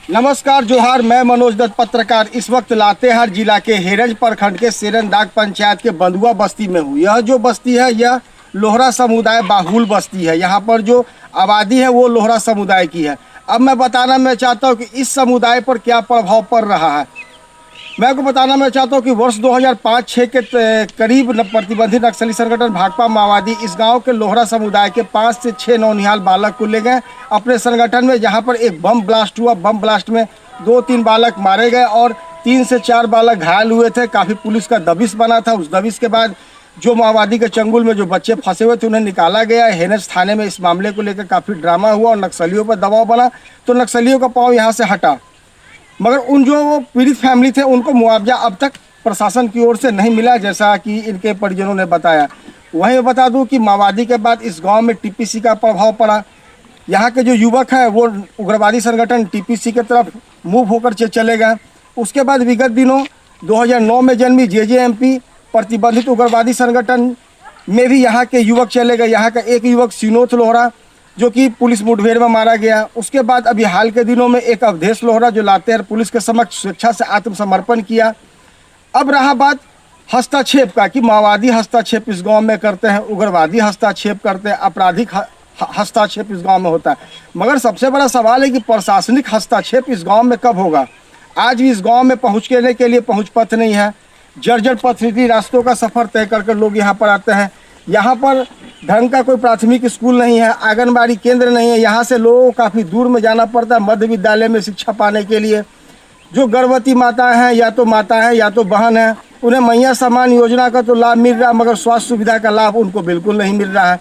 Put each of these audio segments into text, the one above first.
नमस्कार जोहार, मैं मनोज दत्त पत्रकार इस वक्त लातेहार जिला के हेरंज प्रखंड के सेरनदाग पंचायत के बंधुआ बस्ती में हूँ। यह जो बस्ती है यह लोहरा समुदाय बाहुल बस्ती है। यहाँ पर जो आबादी है वो लोहरा समुदाय की है। अब मैं चाहता हूँ कि इस समुदाय पर क्या प्रभाव पड़ रहा है। मैं आपको बताना मैं चाहता हूँ कि वर्ष 2005-06 के करीब प्रतिबंधित नक्सली संगठन भाकपा माओवादी इस गांव के लोहरा समुदाय के 5 से 6 नौनिहाल बालक को ले गए अपने संगठन में, जहां पर एक बम ब्लास्ट हुआ। बम ब्लास्ट में 2-3 बालक मारे गए और 3 से 4 बालक घायल हुए थे। काफ़ी पुलिस का दबिश बना था। उस दबिश के बाद जो माओवादी के चंगुल में जो बच्चे फंसे हुए थे उन्हें निकाला गया। हेरंज थाने में इस मामले को लेकर काफ़ी ड्रामा हुआ और नक्सलियों पर दबाव बना, तो नक्सलियों का पाँव यहाँ से हटा। मगर उन जो पीड़ित फैमिली थे उनको मुआवजा अब तक प्रशासन की ओर से नहीं मिला, जैसा कि इनके परिजनों ने बताया। वहीं मैं बता दूं कि माओवादी के बाद इस गांव में टीपीसी का प्रभाव पड़ा। यहाँ के जो युवक हैं वो उग्रवादी संगठन टीपीसी के तरफ मूव होकर चले गए। उसके बाद विगत दिनों 2009 में जन्मी जेजेएमपी प्रतिबंधित उग्रवादी संगठन में भी यहाँ के युवक चले गए। यहाँ का एक युवक सिनोथ लोहरा जो कि पुलिस मुठभेड़ में मारा गया। उसके बाद अभी हाल के दिनों में एक अवधेश लोहरा जो लातेहार पुलिस के समक्ष स्वेच्छा से आत्मसमर्पण किया। अब रहा बात हस्तक्षेप का कि माओवादी हस्तक्षेप इस गांव में करते हैं, उग्रवादी हस्तक्षेप करते हैं, आपराधिक हस्तक्षेप इस गांव में होता है। मगर सबसे बड़ा सवाल है कि प्रशासनिक हस्तक्षेप इस गाँव में कब होगा। आज भी इस गाँव में पहुँचने के लिए पहुँच पथ नहीं है। जर्जर पथरीली रास्तों का सफ़र तय कर लोग यहाँ पर आते हैं। यहाँ पर ढंग का कोई प्राथमिक स्कूल नहीं है, आंगनबाड़ी केंद्र नहीं है। यहाँ से लोगों को काफ़ी दूर में जाना पड़ता है मध्य विद्यालय में शिक्षा पाने के लिए। जो गर्भवती माताएं हैं या तो माता है या तो बहन है, उन्हें मैया सम्मान योजना का तो लाभ मिल रहा है, मगर स्वास्थ्य सुविधा का लाभ उनको बिल्कुल नहीं मिल रहा है।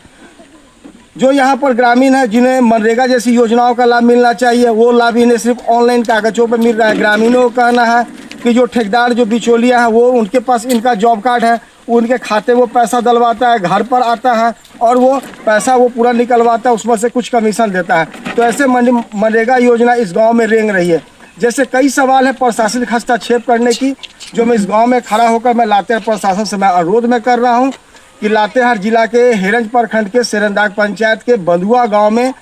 जो यहाँ पर ग्रामीण है जिन्हें मनरेगा जैसी योजनाओं का लाभ मिलना चाहिए, वो लाभ इन्हें सिर्फ ऑनलाइन कागजों पर मिल रहा है। ग्रामीणों का कहना है कि जो ठेकेदार जो बिचौलिया है वो उनके पास इनका जॉब कार्ड है, उनके खाते वो पैसा डलवाता है, घर पर आता है और वो पैसा वो पूरा निकलवाता है, उसमें से कुछ कमीशन देता है। तो ऐसे मनरेगा योजना इस गांव में रेंग रही है। जैसे कई सवाल है प्रशासनिक हस्तक्षेप करने की, जो मैं इस गांव में खड़ा होकर मैं लातेहार प्रशासन से मैं अनुरोध में कर रहा हूं कि लातेहार जिला के हेरंज प्रखंड के सेरनदाग पंचायत के बंधुआ गाँव में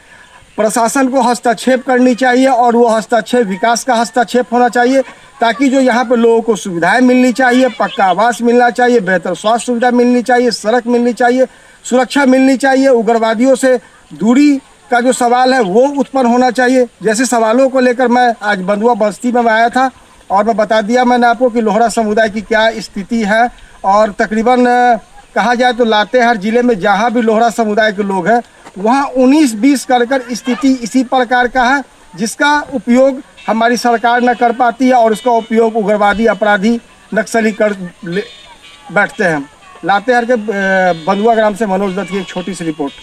प्रशासन को हस्तक्षेप करनी चाहिए और वो हस्तक्षेप विकास का हस्तक्षेप होना चाहिए, ताकि जो यहाँ पर लोगों को सुविधाएं मिलनी चाहिए, पक्का आवास मिलना चाहिए, बेहतर स्वास्थ्य सुविधा मिलनी चाहिए, सड़क मिलनी चाहिए, सुरक्षा मिलनी चाहिए। उग्रवादियों से दूरी का जो सवाल है वो उत्पन्न होना चाहिए। जैसे सवालों को लेकर मैं आज बंधुआ बस्ती में आया था और मैं बता दिया मैंने आपको कि लोहरा समुदाय की क्या स्थिति है। और तकरीबन कहा जाए तो लातेहार जिले में जहाँ भी लोहरा समुदाय के लोग हैं वहाँ 19-20 कर स्थिति इसी प्रकार का है, जिसका उपयोग हमारी सरकार न कर पाती है और उसका उपयोग उग्रवादी अपराधी नक्सली कर बैठते हैं। लातेहार के बंधुआ ग्राम से मनोज दत्त की एक छोटी सी रिपोर्ट।